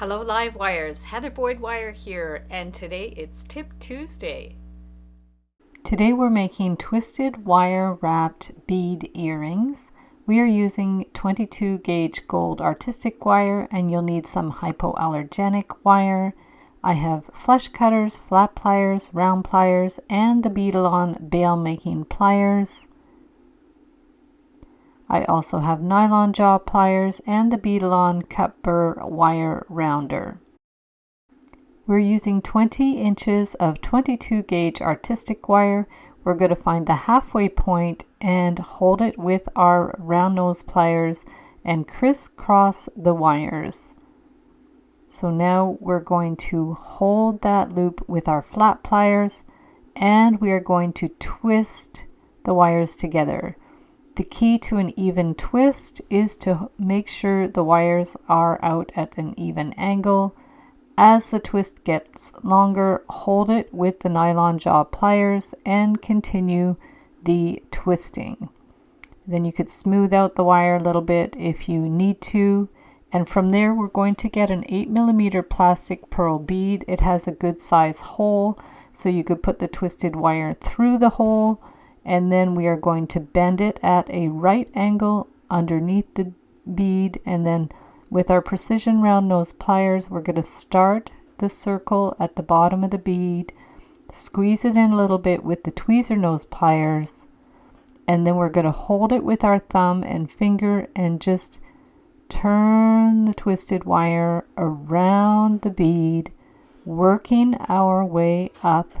Hello Live Wires, Heather Boyd Wire here, and today it's Tip Tuesday. Today we're making twisted wire wrapped bead earrings. We are using 22 gauge gold artistic wire, and you'll need some hypoallergenic wire. I have flush cutters, flat pliers, round pliers, and the Bead bail making pliers. I also have nylon jaw pliers and the Bead cut burr wire rounder. We're using 20 inches of 22 gauge artistic wire. We're going to find the halfway point and hold it with our round nose pliers and crisscross the wires. So now we're going to hold that loop with our flat pliers, and we are going to twist the wires together. The key to an even twist is to make sure the wires are out at an even angle. As the twist gets longer, hold it with the nylon jaw pliers and continue the twisting. Then you could smooth out the wire a little bit if you need to. And from there, we're going to get an 8mm plastic pearl bead. It has a good size hole, so you could put the twisted wire through the hole. And then we are going to bend it at a right angle underneath the bead, and then with our precision round nose pliers, we're going to start the circle at the bottom of the bead, squeeze it in a little bit with the tweezer nose pliers, and then we're going to hold it with our thumb and finger and just turn the twisted wire around the bead, working our way up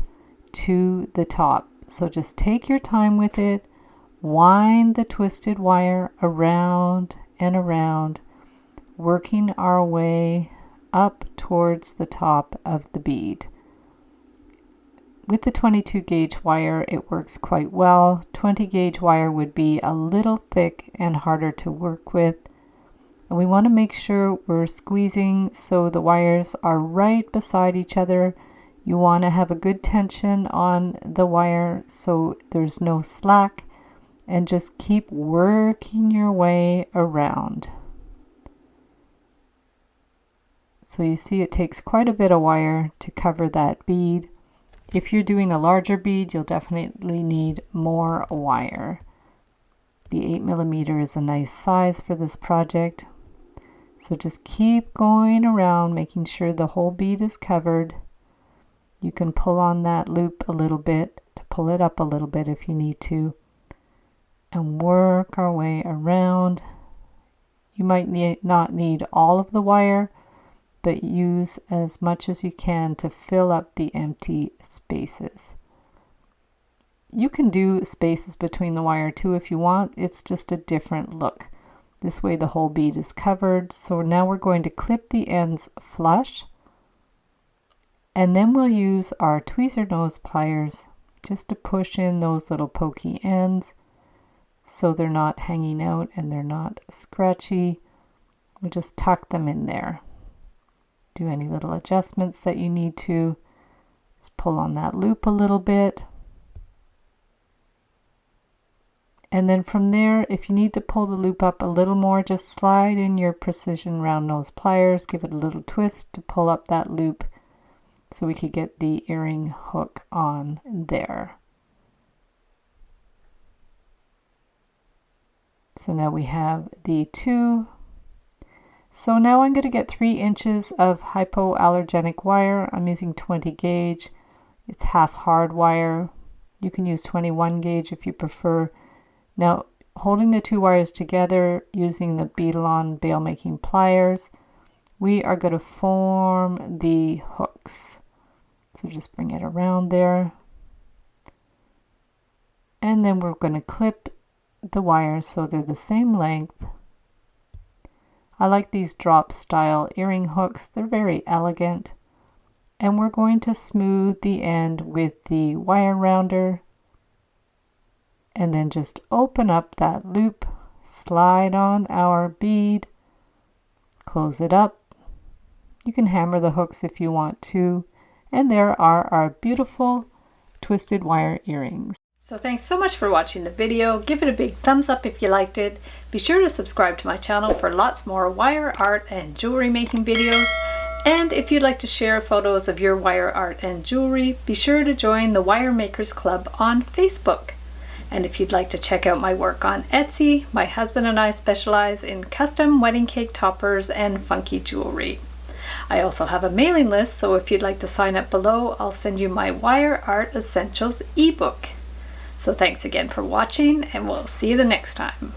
to the top. So just take your time with it, wind the twisted wire around and around, working our way up towards the top of the bead. With the 22 gauge wire, it works quite well. 20 gauge wire would be a little thick and harder to work with. And we want to make sure we're squeezing so the wires are right beside each other. You want to have a good tension on the wire so there's no slack, and just keep working your way around. So you see it takes quite a bit of wire to cover that bead. If you're doing a larger bead, you'll definitely need more wire. The 8mm is a nice size for this project. So just keep going around, making sure the whole bead is covered. You can pull on that loop a little bit to pull it up a little bit if you need to, and work our way around. You might not need all of the wire, but use as much as you can to fill up the empty spaces. You can do spaces between the wire too if you want. It's just a different look. This way the whole bead is covered. So now we're going to clip the ends flush. And then we'll use our tweezer nose pliers just to push in those little pokey ends so they're not hanging out and they're not scratchy. We'll just tuck them in there. Do any little adjustments that you need to. Just pull on that loop a little bit. And then from there, if you need to pull the loop up a little more, just slide in your precision round nose pliers, give it a little twist to pull up that loop, so we could get the earring hook on there. So now we have the two. So now I'm going to get 3 inches of hypoallergenic wire. I'm using 20 gauge. It's half hard wire. You can use 21 gauge if you prefer. Now, holding the two wires together using the Bead bail making pliers, we are going to form the hooks. So just bring it around there. And then we're going to clip the wires so they're the same length. I like these drop style earring hooks. They're very elegant. And we're going to smooth the end with the wire rounder. And then just open up that loop, slide on our bead, close it up. You can hammer the hooks if you want to. And there are our beautiful twisted wire earrings. So thanks so much for watching the video. Give it a big thumbs up if you liked it. Be sure to subscribe to my channel for lots more wire art and jewelry making videos. And if you'd like to share photos of your wire art and jewelry, be sure to join the Wire Makers Club on Facebook. And if you'd like to check out my work on Etsy, my husband and I specialize in custom wedding cake toppers and funky jewelry. I also have a mailing list, so if you'd like to sign up below, I'll send you my Wire Art Essentials ebook. So thanks again for watching, and we'll see you the next time.